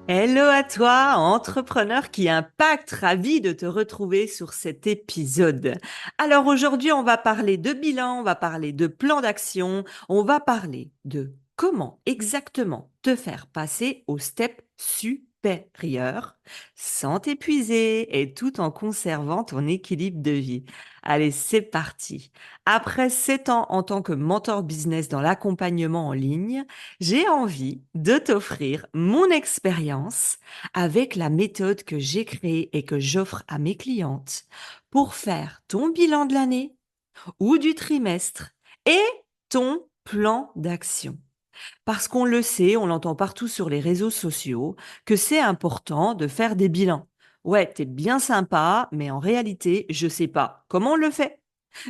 Hello à toi, entrepreneur qui impacte, ravi de te retrouver sur cet épisode. Alors aujourd'hui, on va parler de bilan, on va parler de plan d'action, on va parler de comment exactement te faire passer au step supérieur sans t'épuiser et tout en conservant ton équilibre de vie. Allez, c'est parti. Après 7 ans en tant que mentor business dans l'accompagnement en ligne, j'ai envie de t'offrir mon expérience avec la méthode que j'ai créée et que j'offre à mes clientes pour faire ton bilan de l'année ou du trimestre et ton plan d'action. Parce qu'on le sait, on l'entend partout sur les réseaux sociaux, que c'est important de faire des bilans. Ouais, t'es bien sympa, mais en réalité, je sais pas comment on le fait.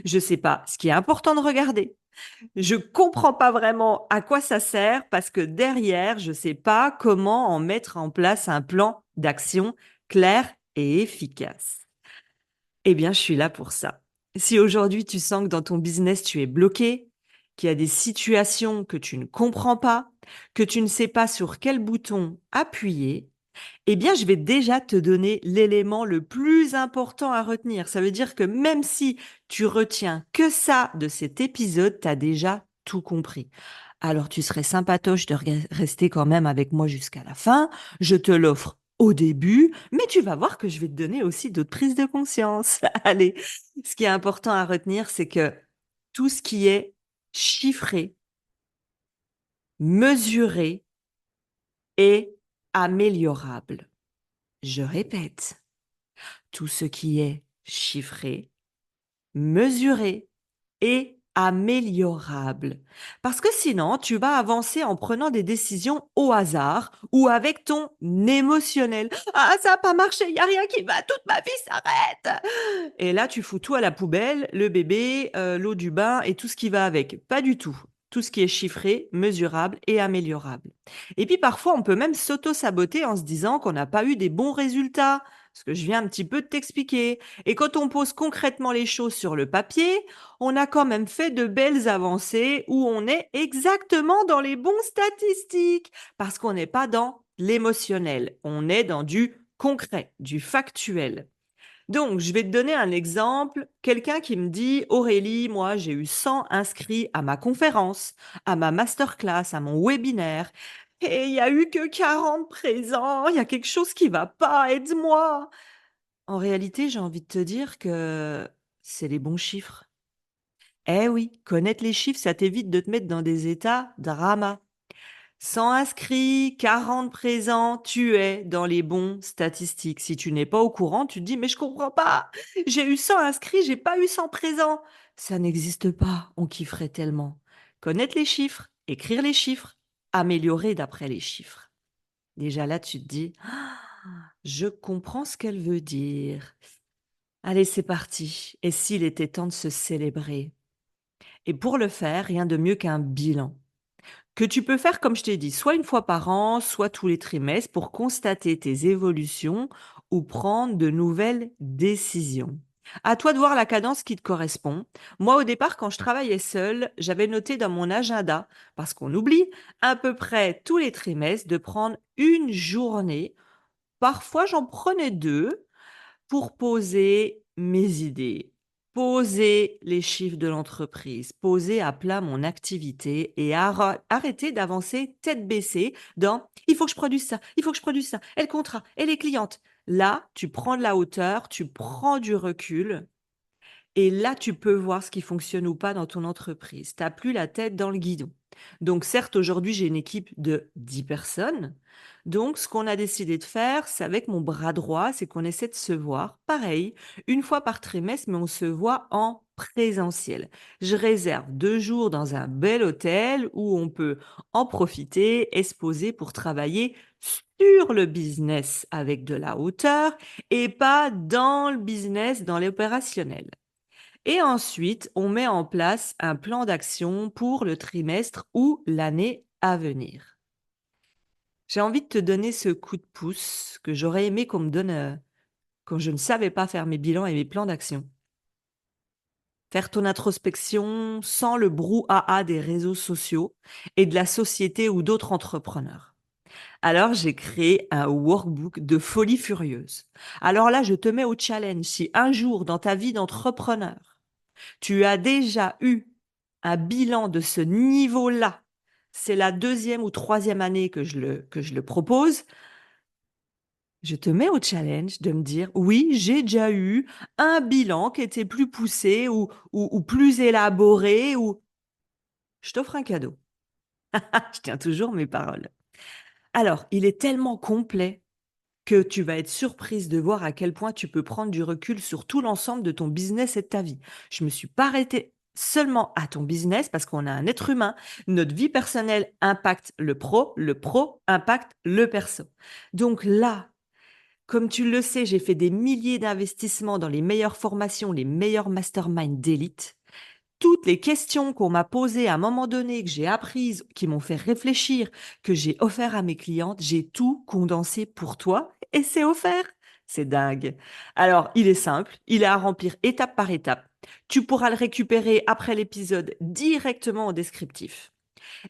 Je sais pas ce qui est important de regarder. Je comprends pas vraiment à quoi ça sert parce que derrière, je sais pas comment en mettre en place un plan d'action clair et efficace. Eh bien, je suis là pour ça. Si aujourd'hui tu sens que dans ton business tu es bloqué, qu'il y a des situations que tu ne comprends pas, que tu ne sais pas sur quel bouton appuyer, eh bien, je vais déjà te donner l'élément le plus important à retenir. Ça veut dire que même si tu retiens que ça de cet épisode, tu as déjà tout compris. Alors, tu serais sympatoche de rester quand même avec moi jusqu'à la fin. Je te l'offre au début, mais tu vas voir que je vais te donner aussi d'autres prises de conscience. Allez, ce qui est important à retenir, c'est que tout ce qui est chiffré, mesuré est améliorable. Je répète. Tout ce qui est chiffré, mesuré et améliorable. Parce que sinon, tu vas avancer en prenant des décisions au hasard ou avec ton émotionnel. Ah, ça n'a pas marché, il n'y a rien qui va, toute ma vie s'arrête. Et là, tu fous tout à la poubelle, le bébé, l'eau du bain et tout ce qui va avec. Pas du tout. Tout ce qui est chiffré, mesurable et améliorable. Et puis parfois, on peut même s'auto-saboter en se disant qu'on n'a pas eu des bons résultats. Ce que je viens un petit peu de t'expliquer. Et quand on pose concrètement les choses sur le papier, on a quand même fait de belles avancées où on est exactement dans les bons statistiques. Parce qu'on n'est pas dans l'émotionnel. On est dans du concret, du factuel. Donc, je vais te donner un exemple. Quelqu'un qui me dit, Aurélie, moi, j'ai eu 100 inscrits à ma conférence, à ma masterclass, à mon webinaire, et il y a eu que 40 présents. Il y a quelque chose qui va pas. Aide-moi. En réalité, j'ai envie de te dire que c'est les bons chiffres. Eh oui, connaître les chiffres, ça t'évite de te mettre dans des états drama. 100 inscrits, 40 présents, tu es dans les bons statistiques. Si tu n'es pas au courant, tu te dis, mais je comprends pas. J'ai eu 100 inscrits, j'ai pas eu 100 présents. Ça n'existe pas. On kifferait tellement. Connaître les chiffres, écrire les chiffres, améliorer d'après les chiffres. Déjà là, tu te dis, ah, je comprends ce qu'elle veut dire. Allez, c'est parti. Et s'il était temps de se célébrer? Et pour le faire, rien de mieux qu'un bilan que tu peux faire, comme je t'ai dit, soit une fois par an, soit tous les trimestres pour constater tes évolutions ou prendre de nouvelles décisions. À toi de voir la cadence qui te correspond. Moi, au départ, quand je travaillais seule, j'avais noté dans mon agenda, parce qu'on oublie, à peu près tous les trimestres, de prendre une journée. Parfois, j'en prenais deux pour poser mes idées, poser les chiffres de l'entreprise, poser à plat mon activité et arrêter d'avancer tête baissée dans il faut que je produise ça, il faut que je produise ça, et le contrat, et les clientes. Là, tu prends de la hauteur, tu prends du recul et là, tu peux voir ce qui fonctionne ou pas dans ton entreprise. Tu n'as plus la tête dans le guidon. Donc, certes, aujourd'hui, j'ai une équipe de 10 personnes. Donc, ce qu'on a décidé de faire, c'est avec mon bras droit, c'est qu'on essaie de se voir, pareil, une fois par trimestre, mais on se voit en présentiel. Je réserve 2 jours dans un bel hôtel où on peut en profiter et se poser pour travailler sur le business avec de la hauteur et pas dans le business, dans l'opérationnel. Et ensuite, on met en place un plan d'action pour le trimestre ou l'année à venir. J'ai envie de te donner ce coup de pouce que j'aurais aimé qu'on me donne, quand je ne savais pas faire mes bilans et mes plans d'action. Faire ton introspection sans le brouhaha des réseaux sociaux et de la société ou d'autres entrepreneurs. Alors, j'ai créé un workbook de folie furieuse. Alors là, je te mets au challenge. Si un jour dans ta vie d'entrepreneur, tu as déjà eu un bilan de ce niveau-là, c'est la deuxième ou troisième année que je le propose, je te mets au challenge de me dire, oui, j'ai déjà eu un bilan qui était plus poussé ou plus élaboré, ou je t'offre un cadeau. Je tiens toujours mes paroles. Alors, il est tellement complet que tu vas être surprise de voir à quel point tu peux prendre du recul sur tout l'ensemble de ton business et de ta vie. Je me suis pas arrêtée seulement à ton business parce qu'on a un être humain. Notre vie personnelle impacte le pro impacte le perso. Donc là, comme tu le sais, j'ai fait des milliers d'investissements dans les meilleures formations, les meilleurs masterminds d'élite. Toutes les questions qu'on m'a posées à un moment donné, que j'ai apprises, qui m'ont fait réfléchir, que j'ai offert à mes clientes, j'ai tout condensé pour toi et c'est offert. C'est dingue. Alors, il est simple, il est à remplir étape par étape. Tu pourras le récupérer après l'épisode directement au descriptif.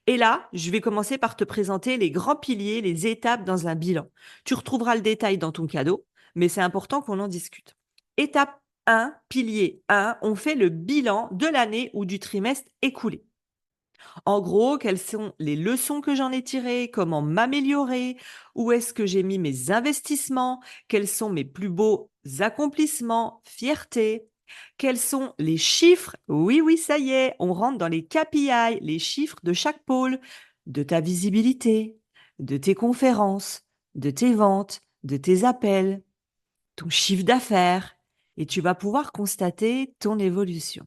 Et là, je vais commencer par te présenter les grands piliers, les étapes dans un bilan. Tu retrouveras le détail dans ton cadeau, mais c'est important qu'on en discute. Étape 1, pilier 1, on fait le bilan de l'année ou du trimestre écoulé. En gros, quelles sont les leçons que j'en ai tirées, comment m'améliorer, où est-ce que j'ai mis mes investissements, quels sont mes plus beaux accomplissements, fierté, quels sont les chiffres. Oui, oui, ça y est, on rentre dans les KPI, les chiffres de chaque pôle, de ta visibilité, de tes conférences, de tes ventes, de tes appels, ton chiffre d'affaires, et tu vas pouvoir constater ton évolution.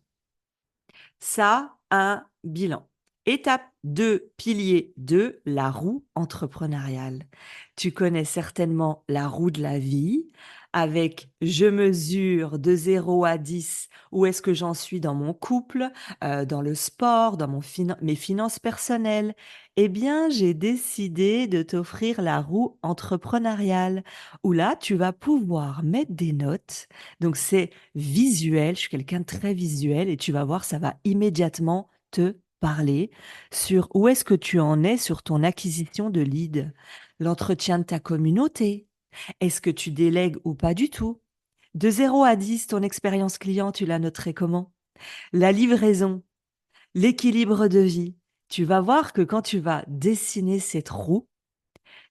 Ça, un bilan. Étape 2, pilier 2, la roue entrepreneuriale. Tu connais certainement la roue de la vie avec je mesure de 0 à 10 où est-ce que j'en suis dans mon couple, dans le sport, dans mes finances personnelles. Eh bien, j'ai décidé de t'offrir la roue entrepreneuriale où là, tu vas pouvoir mettre des notes. Donc, c'est visuel, je suis quelqu'un de très visuel et tu vas voir, ça va immédiatement te parler sur où est-ce que tu en es sur ton acquisition de leads, l'entretien de ta communauté. Est-ce que tu délègues ou pas du tout? De 0 à 10, ton expérience client, tu la noterais comment? La livraison, l'équilibre de vie. Tu vas voir que quand tu vas dessiner cette roue,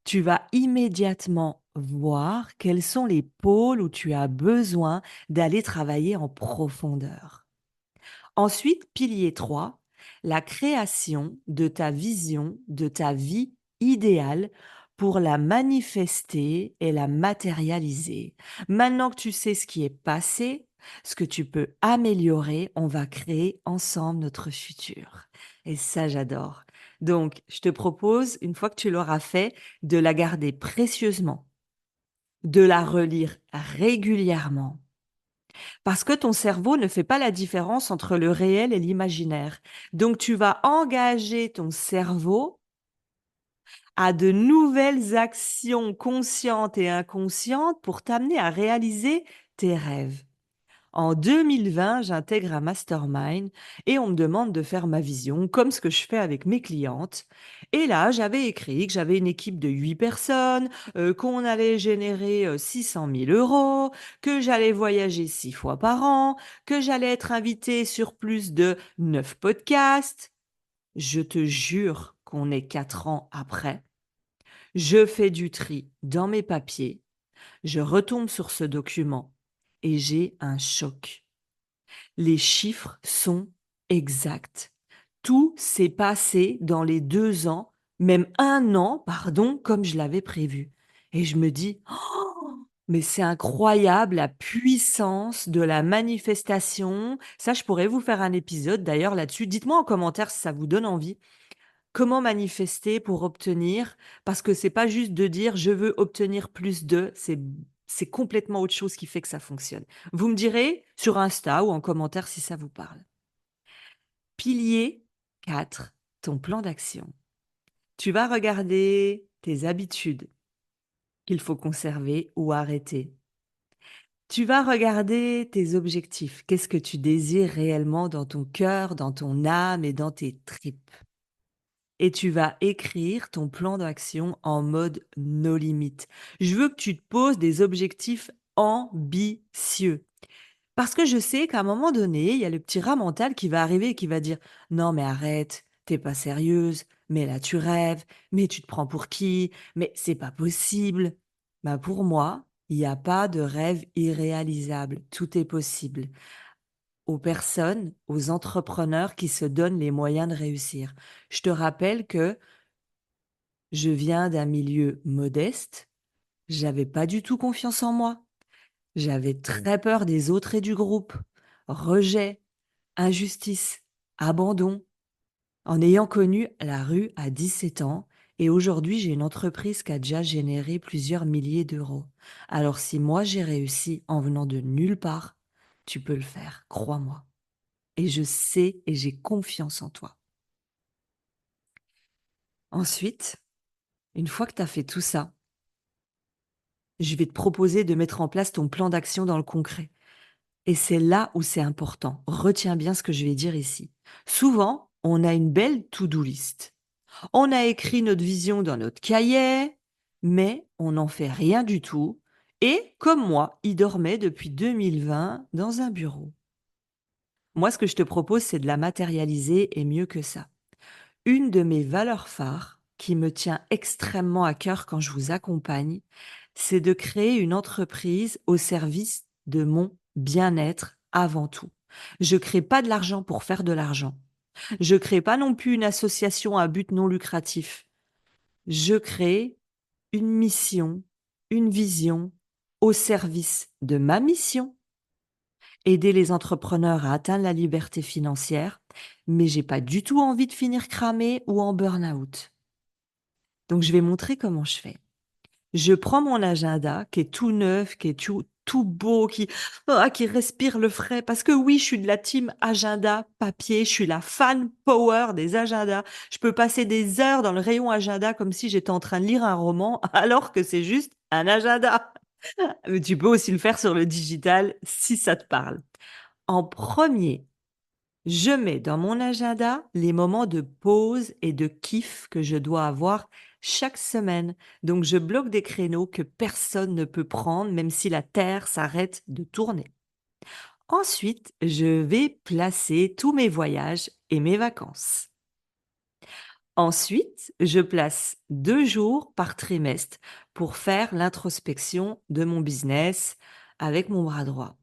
tu vas immédiatement voir quels sont les pôles où tu as besoin d'aller travailler en profondeur. Ensuite, pilier 3, la création de ta vision, de ta vie idéale pour la manifester et la matérialiser. Maintenant que tu sais ce qui est passé, ce que tu peux améliorer, on va créer ensemble notre futur. Et ça, j'adore. Donc, je te propose, une fois que tu l'auras fait, de la garder précieusement, de la relire régulièrement, parce que ton cerveau ne fait pas la différence entre le réel et l'imaginaire. Donc, tu vas engager ton cerveau à de nouvelles actions conscientes et inconscientes pour t'amener à réaliser tes rêves. En 2020, j'intègre un mastermind et on me demande de faire ma vision, comme ce que je fais avec mes clientes. Et là, j'avais écrit que j'avais une équipe de 8 personnes, qu'on allait générer 600 000 euros, que j'allais voyager 6 fois par an, que j'allais être invitée sur plus de 9 podcasts. Je te jure qu'on est 4 ans après. Je fais du tri dans mes papiers, je retombe sur ce document et j'ai un choc. Les chiffres sont exacts. Tout s'est passé dans les 2 ans, même 1 an, pardon, comme je l'avais prévu. Et je me dis, oh, mais c'est incroyable la puissance de la manifestation. Ça, je pourrais vous faire un épisode d'ailleurs là-dessus. Dites-moi en commentaire si ça vous donne envie. Comment manifester pour obtenir? Parce que c'est pas juste de dire je veux obtenir plus de, c'est complètement autre chose qui fait que ça fonctionne. Vous me direz sur Insta ou en commentaire si ça vous parle. Pilier 4, ton plan d'action. Tu vas regarder tes habitudes qu'il faut conserver ou arrêter. Tu vas regarder tes objectifs. Qu'est-ce que tu désires réellement dans ton cœur, dans ton âme et dans tes tripes? Et tu vas écrire ton plan d'action en mode no limite. Je veux que tu te poses des objectifs ambitieux. Parce que je sais qu'à un moment donné, il y a le petit rat mental qui va arriver et qui va dire: «Non mais arrête, t'es pas sérieuse, mais là tu rêves, mais tu te prends pour qui? Mais c'est pas possible». Bah, pour moi, il y a pas de rêve irréalisable, tout est possible. Aux personnes, aux entrepreneurs qui se donnent les moyens de réussir. Je te rappelle que je viens d'un milieu modeste, j'avais pas du tout confiance en moi, j'avais très peur des autres et du groupe. Rejet, injustice, abandon. En ayant connu la rue à 17 ans et aujourd'hui j'ai une entreprise qui a déjà généré plusieurs milliers d'euros. Alors si moi j'ai réussi en venant de nulle part, tu peux le faire, crois-moi. Et je sais et j'ai confiance en toi. Ensuite, une fois que tu as fait tout ça, je vais te proposer de mettre en place ton plan d'action dans le concret. Et c'est là où c'est important. Retiens bien ce que je vais dire ici. Souvent, on a une belle to-do list. On a écrit notre vision dans notre cahier, mais on n'en fait rien du tout. Et comme moi, il dormait depuis 2020 dans un bureau. Moi, ce que je te propose, c'est de la matérialiser et mieux que ça. Une de mes valeurs phares, qui me tient extrêmement à cœur quand je vous accompagne, c'est de créer une entreprise au service de mon bien-être avant tout. Je crée pas de l'argent pour faire de l'argent. Je crée pas non plus une association à but non lucratif. Je crée une mission, une vision au service de ma mission, aider les entrepreneurs à atteindre la liberté financière, mais j'ai pas du tout envie de finir cramé ou en burn-out. Donc je vais montrer comment je fais. Je prends mon agenda qui est tout neuf, qui est tout beau, qui respire le frais. Parce que oui, je suis de la team agenda papier. Je suis la fan power des agendas. Je peux passer des heures dans le rayon agenda comme si j'étais en train de lire un roman, alors que c'est juste un agenda. Mais tu peux aussi le faire sur le digital si ça te parle. En premier, je mets dans mon agenda les moments de pause et de kiff que je dois avoir chaque semaine. Donc, je bloque des créneaux que personne ne peut prendre, même si la Terre s'arrête de tourner. Ensuite, je vais placer tous mes voyages et mes vacances. Ensuite, je place 2 jours par trimestre pour faire l'introspection de mon business avec mon bras droit.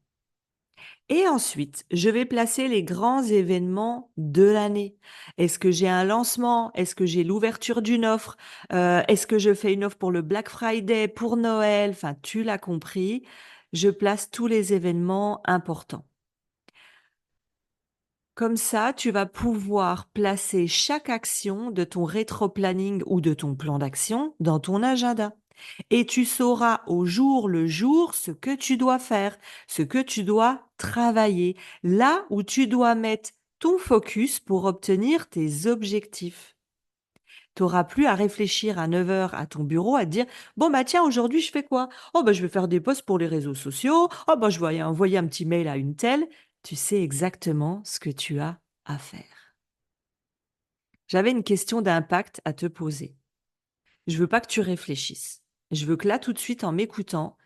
Et ensuite, je vais placer les grands événements de l'année. Est-ce que j'ai un lancement? Est-ce que j'ai l'ouverture d'une offre? Est-ce que je fais une offre pour le Black Friday, pour Noël? Enfin, tu l'as compris, je place tous les événements importants. Comme ça, tu vas pouvoir placer chaque action de ton rétro-planning ou de ton plan d'action dans ton agenda. Et tu sauras au jour le jour ce que tu dois faire, ce que tu dois travailler, là où tu dois mettre ton focus pour obtenir tes objectifs. Tu n'auras plus à réfléchir à 9 heures à ton bureau à te dire: «Bon, bah tiens, aujourd'hui, je fais quoi? Oh, bah, je vais faire des posts pour les réseaux sociaux. Oh, bah, je vais envoyer un petit mail à une telle». Tu sais exactement ce que tu as à faire. J'avais une question d'impact à te poser. Je veux pas que tu réfléchisses. Je veux que là, tout de suite, en m'écoutant,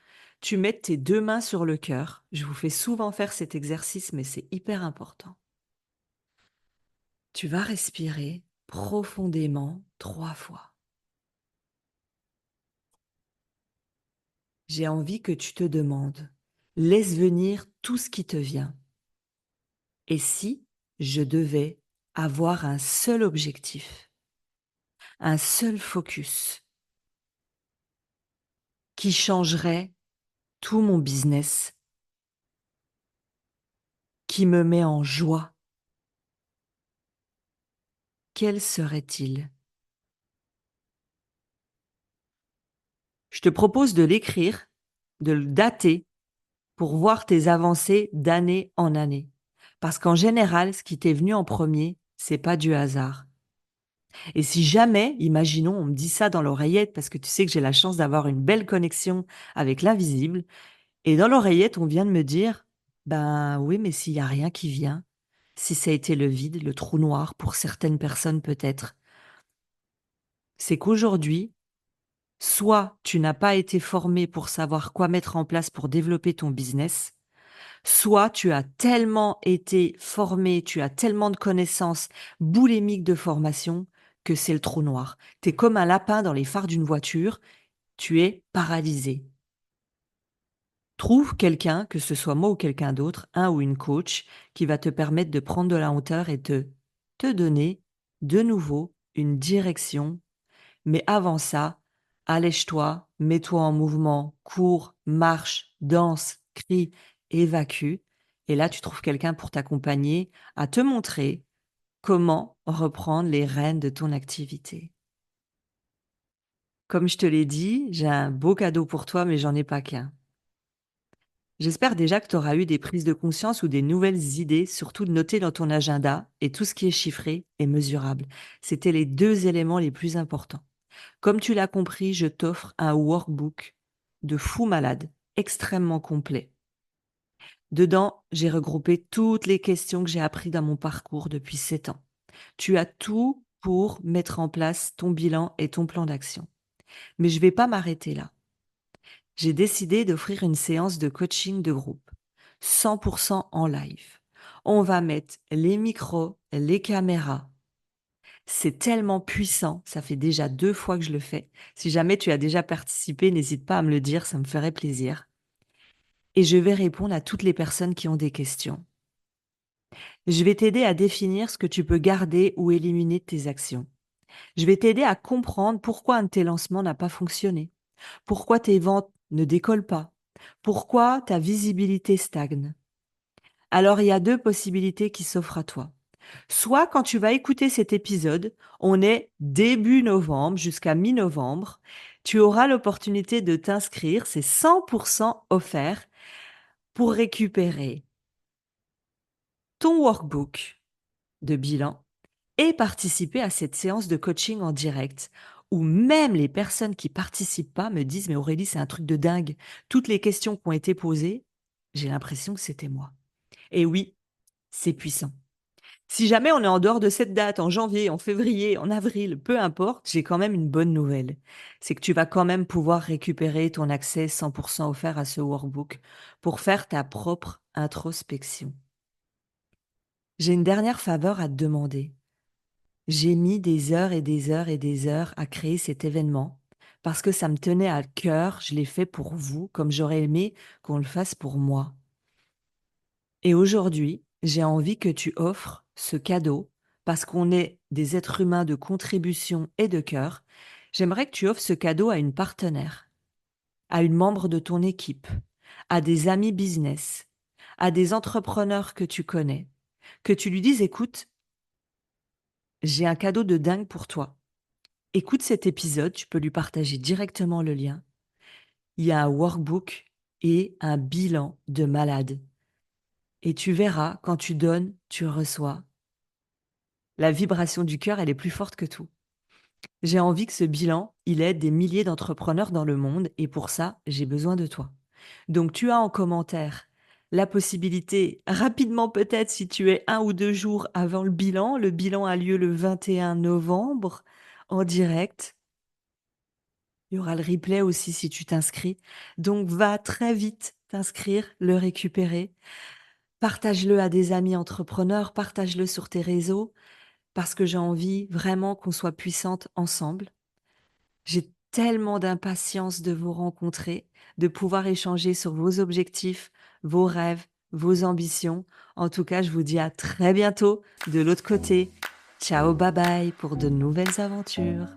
tu mettes tes 2 mains sur le cœur. Je vous fais souvent faire cet exercice, mais c'est hyper important. Tu vas respirer profondément 3 fois. J'ai envie que tu te demandes, laisse venir tout ce qui te vient. Et si je devais avoir un seul objectif, un seul focus qui changerait tout mon business, qui me met en joie, quel serait-il? Je te propose de l'écrire, de le dater pour voir tes avancées d'année en année. Parce qu'en général, ce qui t'est venu en premier, c'est pas du hasard. Et si jamais, imaginons, on me dit ça dans l'oreillette, parce que tu sais que j'ai la chance d'avoir une belle connexion avec l'invisible, et dans l'oreillette, on vient de me dire, ben oui, mais s'il y a rien qui vient, si ça a été le vide, le trou noir, pour certaines personnes peut-être, c'est qu'aujourd'hui, soit tu n'as pas été formé pour savoir quoi mettre en place pour développer ton business, soit tu as tellement été formé, tu as tellement de connaissances boulimiques de formation que c'est le trou noir. Tu es comme un lapin dans les phares d'une voiture, tu es paralysé. Trouve quelqu'un, que ce soit moi ou quelqu'un d'autre, un ou une coach, qui va te permettre de prendre de la hauteur et de te donner de nouveau une direction. Mais avant ça, allège-toi, mets-toi en mouvement, cours, marche, danse, crie, évacue. Et là, tu trouves quelqu'un pour t'accompagner à te montrer comment reprendre les rênes de ton activité. Comme je te l'ai dit, j'ai un beau cadeau pour toi, mais j'en ai pas qu'un. J'espère déjà que tu auras eu des prises de conscience ou des nouvelles idées, surtout de noter dans ton agenda, et tout ce qui est chiffré et mesurable. C'était les 2 éléments les plus importants. Comme tu l'as compris, je t'offre un workbook de fou malade, extrêmement complet. Dedans, j'ai regroupé toutes les questions que j'ai apprises dans mon parcours depuis 7 ans. Tu as tout pour mettre en place ton bilan et ton plan d'action. Mais je ne vais pas m'arrêter là. J'ai décidé d'offrir une séance de coaching de groupe, 100% en live. On va mettre les micros, les caméras. C'est tellement puissant, ça fait déjà 2 fois que je le fais. Si jamais tu as déjà participé, n'hésite pas à me le dire, ça me ferait plaisir. Et je vais répondre à toutes les personnes qui ont des questions. Je vais t'aider à définir ce que tu peux garder ou éliminer de tes actions. Je vais t'aider à comprendre pourquoi un de tes lancements n'a pas fonctionné, pourquoi tes ventes ne décollent pas, pourquoi ta visibilité stagne. Alors il y a 2 possibilités qui s'offrent à toi. Soit quand tu vas écouter cet épisode, on est début novembre jusqu'à mi-novembre, tu auras l'opportunité de t'inscrire, c'est 100% offert pour récupérer ton workbook de bilan et participer à cette séance de coaching en direct où même les personnes qui participent pas me disent: «Mais Aurélie, c'est un truc de dingue. Toutes les questions qui ont été posées, j'ai l'impression que c'était moi». Et oui, c'est puissant. Si jamais on est en dehors de cette date, en janvier, en février, en avril, peu importe, j'ai quand même une bonne nouvelle. C'est que tu vas quand même pouvoir récupérer ton accès 100% offert à ce workbook pour faire ta propre introspection. J'ai une dernière faveur à te demander. J'ai mis des heures et des heures et des heures à créer cet événement parce que ça me tenait à cœur, je l'ai fait pour vous comme j'aurais aimé qu'on le fasse pour moi. Et aujourd'hui, j'ai envie que tu offres ce cadeau parce qu'on est des êtres humains de contribution et de cœur. J'aimerais que tu offres ce cadeau à une partenaire, à une membre de ton équipe, à des amis business, à des entrepreneurs que tu connais, que tu lui dises: «Écoute, j'ai un cadeau de dingue pour toi. Écoute cet épisode», tu peux lui partager directement le lien. Il y a un workbook et un bilan de malade. Et tu verras, quand tu donnes, tu reçois. La vibration du cœur, elle est plus forte que tout. J'ai envie que ce bilan, il aide des milliers d'entrepreneurs dans le monde et pour ça, j'ai besoin de toi. Donc tu as en commentaire la possibilité, rapidement peut-être si tu es 1 ou 2 jours avant le bilan a lieu le 21 novembre en direct. Il y aura le replay aussi si tu t'inscris. Donc va très vite t'inscrire, le récupérer. Partage-le à des amis entrepreneurs, partage-le sur tes réseaux parce que j'ai envie vraiment qu'on soit puissantes ensemble. J'ai tellement d'impatience de vous rencontrer, de pouvoir échanger sur vos objectifs, vos rêves, vos ambitions. En tout cas, je vous dis à très bientôt de l'autre côté. Ciao, bye bye pour de nouvelles aventures.